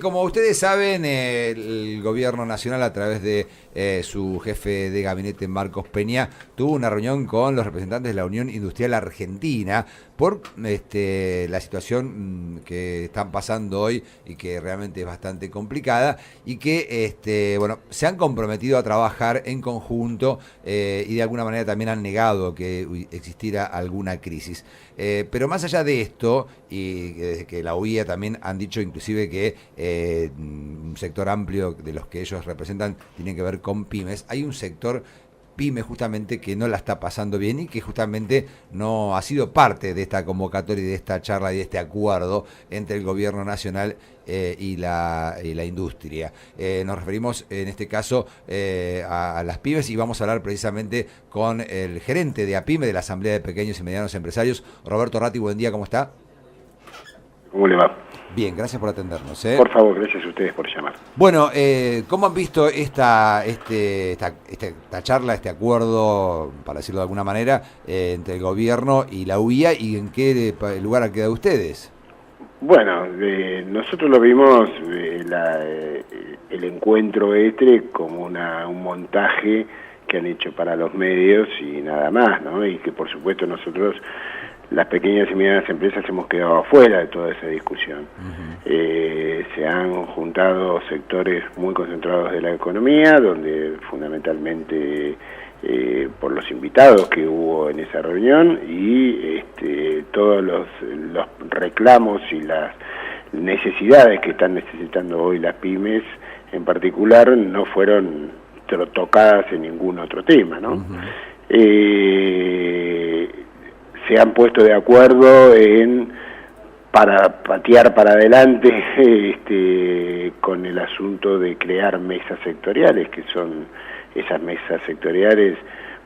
Como ustedes saben, el gobierno nacional, a través de su jefe de gabinete, Marcos Peña, tuvo una reunión con los representantes de la Unión Industrial Argentina por la situación que están pasando hoy y que realmente es bastante complicada, y que bueno, se han comprometido a trabajar en conjunto y de alguna manera también han negado que existiera alguna crisis. Pero más allá de esto, y desde que la UIA también han dicho inclusive que un sector amplio de los que ellos representan tienen que ver con pymes, hay un sector pyme justamente que no la está pasando bien y que justamente no ha sido parte de esta convocatoria y de esta charla y de este acuerdo entre el gobierno nacional y la industria. Nos referimos en este caso a las pymes, y vamos a hablar precisamente con el gerente de APYME, de la Asamblea de Pequeños y Medianos Empresarios, Roberto Ratti. Buen día, ¿cómo está? ¿Cómo le va? Bien, gracias por atendernos. Por favor, gracias a ustedes por llamar. Bueno, ¿cómo han visto esta charla, este acuerdo, para decirlo de alguna manera, entre el gobierno y la UIA, y en qué lugar han quedado ustedes? Bueno, nosotros lo vimos, el encuentro como un montaje que han hecho para los medios y nada más, ¿no? Y que por supuesto nosotros, las pequeñas y medianas empresas, hemos quedado afuera de toda esa discusión. Se han juntado sectores muy concentrados de la economía, donde fundamentalmente por los invitados que hubo en esa reunión, y todos los reclamos y las necesidades que están necesitando hoy las pymes en particular no fueron tocadas en ningún otro tema, ¿no? Se han puesto de acuerdo para patear para adelante con el asunto de crear mesas sectoriales, que son esas mesas sectoriales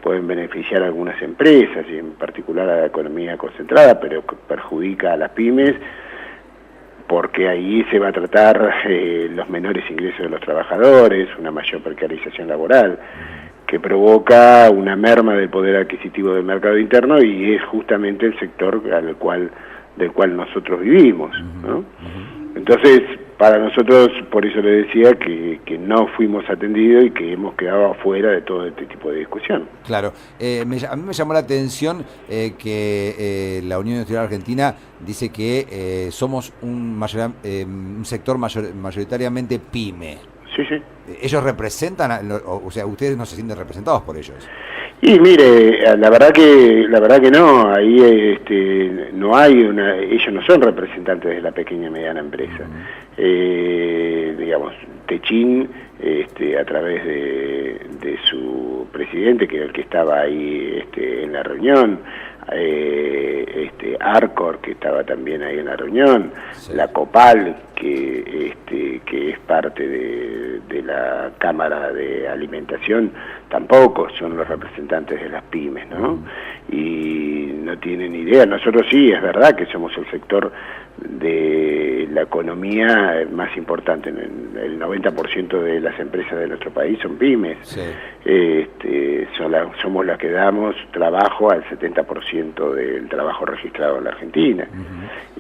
pueden beneficiar a algunas empresas y en particular a la economía concentrada, pero que perjudica a las pymes, porque ahí se va a tratar los menores ingresos de los trabajadores, una mayor precarización laboral, que provoca una merma del poder adquisitivo del mercado interno, y es justamente el sector del cual nosotros vivimos, ¿no? Entonces, para nosotros, por eso le decía que no fuimos atendidos y que hemos quedado afuera de todo este tipo de discusión. Claro, a mí me llamó la atención que la Unión Industrial Argentina dice que somos un sector mayoritariamente pyme. Sí, sí. ¿Ellos representan, o sea, ustedes no se sienten representados por ellos? Y mire, la verdad que no, ahí no hay ellos no son representantes de la pequeña y mediana empresa. Digamos, Techin, a través de su presidente, que era el que estaba ahí en la reunión, Arcor, que estaba también ahí en la reunión, sí. La Copal, que es parte de la Cámara de Alimentación, tampoco son los representantes de las pymes, ¿no? Y no tienen idea. Nosotros sí, es verdad que somos el sector de la economía más importante. El 90% de las empresas de nuestro país son pymes. Sí. Somos las que damos trabajo al 70% del trabajo registrado en la Argentina.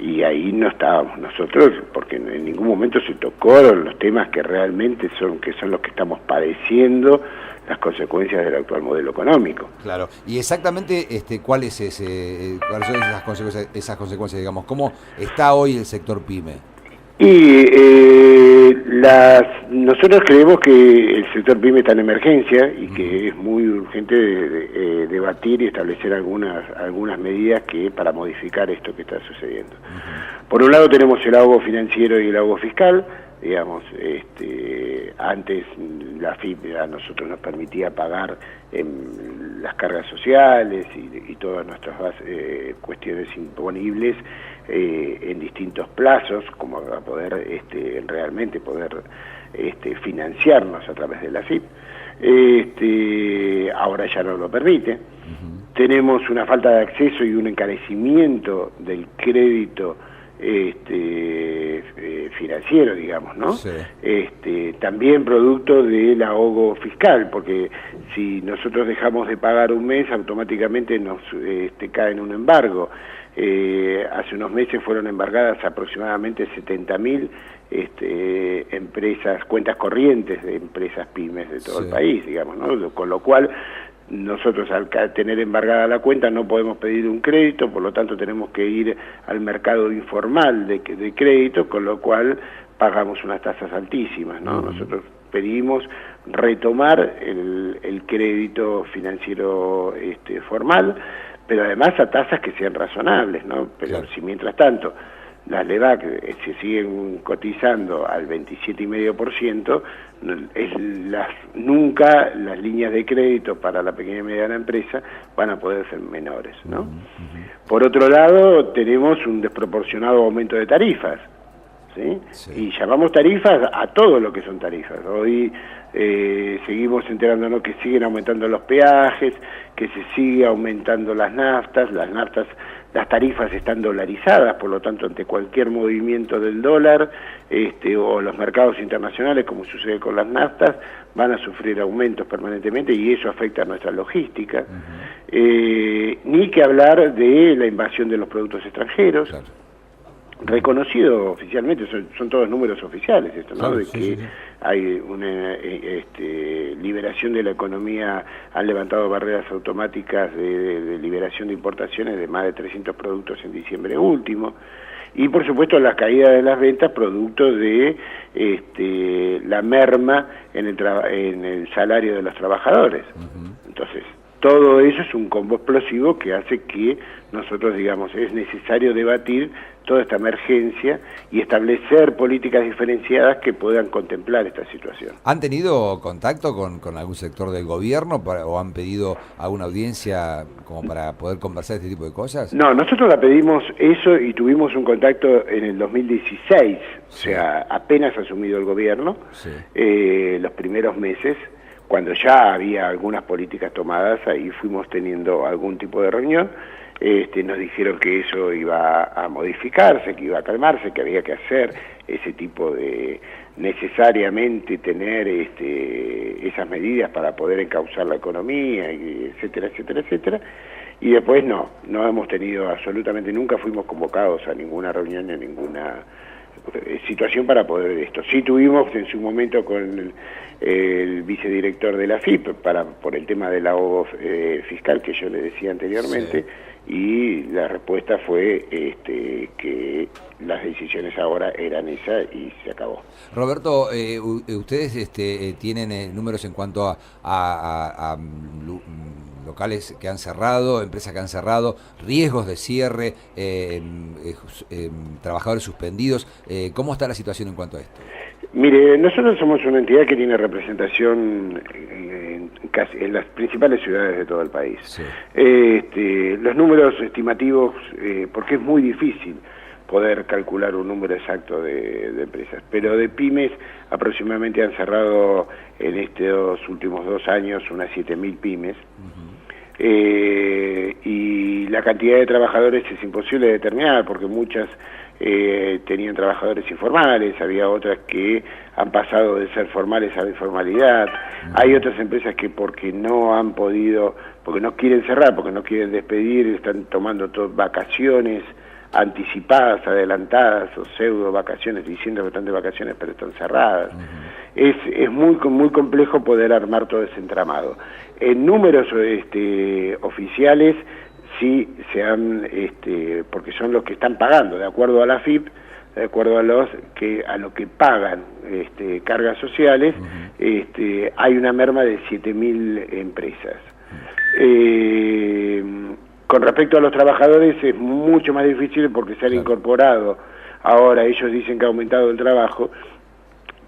Y ahí no estábamos nosotros, porque en ningún momento se tocó los temas que realmente son los que estamos padeciendo, las consecuencias del actual modelo económico. Claro. Y exactamente cuáles son esas consecuencias, digamos, ¿cómo está hoy el sector pyme? Y nosotros creemos que el sector pyme está en emergencia y que es muy urgente debatir y establecer algunas medidas para modificar esto que está sucediendo. Por un lado tenemos el ahogo financiero y el ahogo fiscal. Digamos, antes la FIP a nosotros nos permitía pagar las cargas sociales y todas nuestras cuestiones imponibles en distintos plazos, como para poder realmente poder financiarnos a través de la FIP. Ahora ya no lo permite. Tenemos una falta de acceso y un encarecimiento del crédito financiero, digamos, ¿no? Sí. También producto del ahogo fiscal, porque si nosotros dejamos de pagar un mes, automáticamente nos cae en un embargo. Hace unos meses fueron embargadas aproximadamente 70.000 empresas, cuentas corrientes de empresas pymes de todo el país, digamos, ¿no? Con lo cual nosotros al tener embargada la cuenta no podemos pedir un crédito, por lo tanto tenemos que ir al mercado informal de crédito, con lo cual pagamos unas tasas altísimas, ¿no? Nosotros pedimos retomar el crédito financiero formal, pero además a tasas que sean razonables, ¿no? Pero si mientras tanto las LEVAC se siguen cotizando al 27,5%, nunca las líneas de crédito para la pequeña y mediana empresa van a poder ser menores, ¿no? Por otro lado, tenemos un desproporcionado aumento de tarifas, ¿sí? Y llamamos tarifas a todo lo que son tarifas. Hoy seguimos enterándonos que siguen aumentando los peajes, que se sigue aumentando las naftas, las tarifas están dolarizadas, por lo tanto ante cualquier movimiento del dólar o los mercados internacionales, como sucede con las naftas, van a sufrir aumentos permanentemente y eso afecta a nuestra logística. Ni que hablar de la invasión de los productos extranjeros, reconocido oficialmente, son todos números oficiales esto, ¿no? De que hay una liberación de la economía, han levantado barreras automáticas de liberación de importaciones de más de 300 productos en diciembre último, y por supuesto la caída de las ventas producto de la merma en el salario de los trabajadores. Entonces, todo eso es un combo explosivo que hace que nosotros digamos, es necesario debatir toda esta emergencia y establecer políticas diferenciadas que puedan contemplar esta situación. ¿Han tenido contacto con algún sector del gobierno o han pedido alguna audiencia como para poder conversar este tipo de cosas? No, nosotros la pedimos eso y tuvimos un contacto en el 2016, o sea, apenas asumido el gobierno, los primeros meses, cuando ya había algunas políticas tomadas, ahí fuimos teniendo algún tipo de reunión. Nos dijeron que eso iba a modificarse, que iba a calmarse, que había que hacer ese tipo de, necesariamente tener esas medidas para poder encauzar la economía, etcétera, etcétera, etcétera. Y después no hemos tenido absolutamente, nunca fuimos convocados a ninguna reunión ni a ninguna situación para poder esto. Sí tuvimos en su momento con el vicedirector de la FIP por el tema del ahogo fiscal que yo le decía anteriormente, y la respuesta fue que las decisiones ahora eran esas y se acabó. Roberto, ustedes tienen números en cuanto a locales que han cerrado, empresas que han cerrado, riesgos de cierre, trabajadores suspendidos. ¿Cómo está la situación en cuanto a esto? Mire, nosotros somos una entidad que tiene representación en las principales ciudades de todo el país. Los números estimativos, porque es muy difícil poder calcular un número exacto de empresas, pero de pymes aproximadamente han cerrado en estos últimos 2 años unas 7.000 pymes. Y la cantidad de trabajadores es imposible de determinar porque muchas tenían trabajadores informales, había otras que han pasado de ser formales a la informalidad, hay otras empresas que porque no han podido, porque no quieren cerrar, porque no quieren despedir, están tomando vacaciones anticipadas, adelantadas o pseudo vacaciones, diciendo que están de vacaciones pero están cerradas. Es muy complejo poder armar todo ese entramado. En números oficiales sí se han, porque son los que están pagando, de acuerdo a la FIP, de acuerdo a lo que pagan cargas sociales, hay una merma de 7.000 empresas. Con respecto a los trabajadores es mucho más difícil porque se han incorporado, ahora ellos dicen que ha aumentado el trabajo,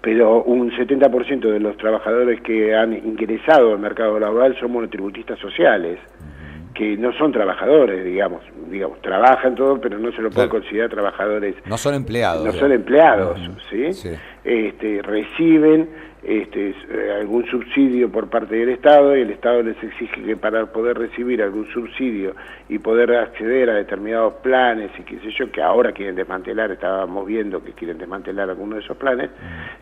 pero un 70% de los trabajadores que han ingresado al mercado laboral son monotributistas sociales, que no son trabajadores, digamos, trabajan todo, pero no se lo puede considerar trabajadores. No son empleados. No son empleados, ¿sí? Reciben algún subsidio por parte del Estado y el Estado les exige que para poder recibir algún subsidio y poder acceder a determinados planes y qué sé yo, que ahora quieren desmantelar, estábamos viendo que quieren desmantelar algunos de esos planes,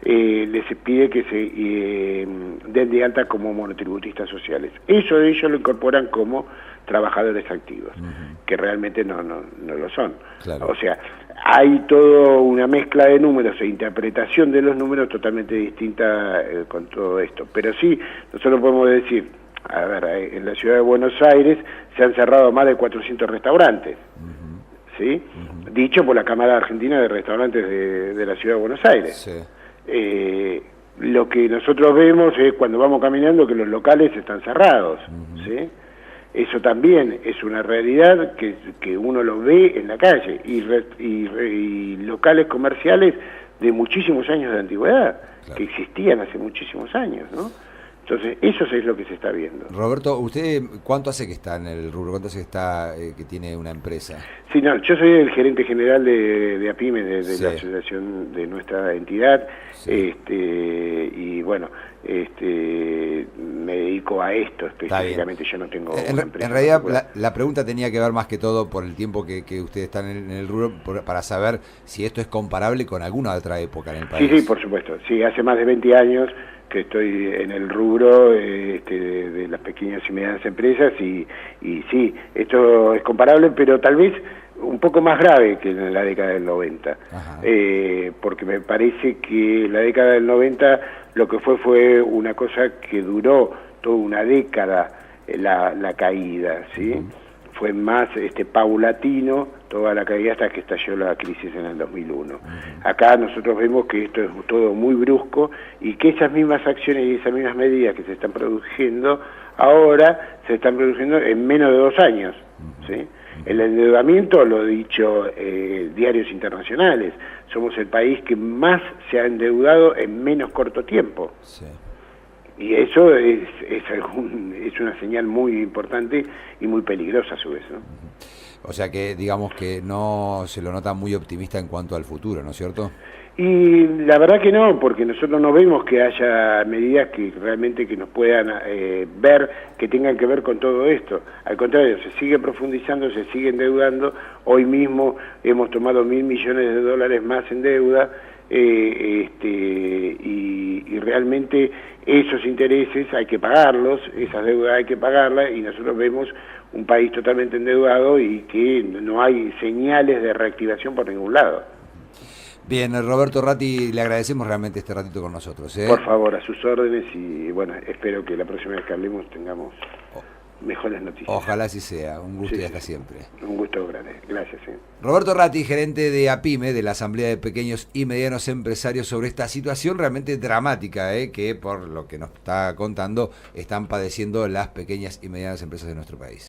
les pide que se den de alta como monotributistas sociales. Eso ellos lo incorporan como trabajadores activos, que realmente no lo son. Claro. O sea, hay toda una mezcla de números e interpretación de los números totalmente distinta con todo esto. Pero sí, nosotros podemos decir, a ver, en la ciudad de Buenos Aires se han cerrado más de 400 restaurantes, ¿sí? Dicho por la Cámara Argentina de Restaurantes de la ciudad de Buenos Aires. Sí. Lo que nosotros vemos es cuando vamos caminando que los locales están cerrados, ¿sí? Eso también es una realidad que uno lo ve en la calle, y locales comerciales de muchísimos años de antigüedad, claro, que existían hace muchísimos años, ¿no? Entonces, eso es lo que se está viendo. Roberto, ¿usted cuánto hace que está en el rubro? ¿Cuánto hace que está que tiene una empresa? Sí, no, yo soy el gerente general de APIME, de sí, la asociación de nuestra entidad, sí, y bueno, me dedico a esto específicamente, yo no tengo una empresa. En realidad, la pregunta tenía que ver más que todo por el tiempo que ustedes están en el rubro, para saber si esto es comparable con alguna otra época en el país. Sí, por supuesto. Sí, hace más de 20 años que estoy en el rubro de las pequeñas y medianas empresas, y sí, esto es comparable, pero tal vez un poco más grave que en la década del 90, porque me parece que la década del 90 lo que fue una cosa que duró toda una década, la caída, ¿sí? Fue más paulatino toda la caída hasta que estalló la crisis en el 2001. Acá nosotros vemos que esto es todo muy brusco, y que esas mismas acciones y esas mismas medidas que se están produciendo ahora se están produciendo en menos de 2 años, ¿sí? El endeudamiento, lo he dicho diarios internacionales, somos el país que más se ha endeudado en menos corto tiempo. Sí. Y eso es una señal muy importante y muy peligrosa a su vez, ¿no? O sea que digamos que no se lo nota muy optimista en cuanto al futuro, ¿no es cierto? Y la verdad que no, porque nosotros no vemos que haya medidas que realmente que nos puedan ver, que tengan que ver con todo esto. Al contrario, se sigue profundizando, se sigue endeudando. Hoy mismo hemos tomado $1.000 millones más en deuda, y realmente esos intereses hay que pagarlos, esas deudas hay que pagarlas, y nosotros vemos un país totalmente endeudado y que no hay señales de reactivación por ningún lado. Bien, Roberto Ratti, le agradecemos realmente este ratito con nosotros, ¿eh? Por favor, a sus órdenes, y bueno, espero que la próxima vez que hablemos tengamos mejores noticias. Ojalá así sea, un gusto, y hasta siempre. Un gusto grande, gracias. Roberto Ratti, gerente de APIME, de la Asamblea de Pequeños y Medianos Empresarios, sobre esta situación realmente dramática, que por lo que nos está contando están padeciendo las pequeñas y medianas empresas de nuestro país.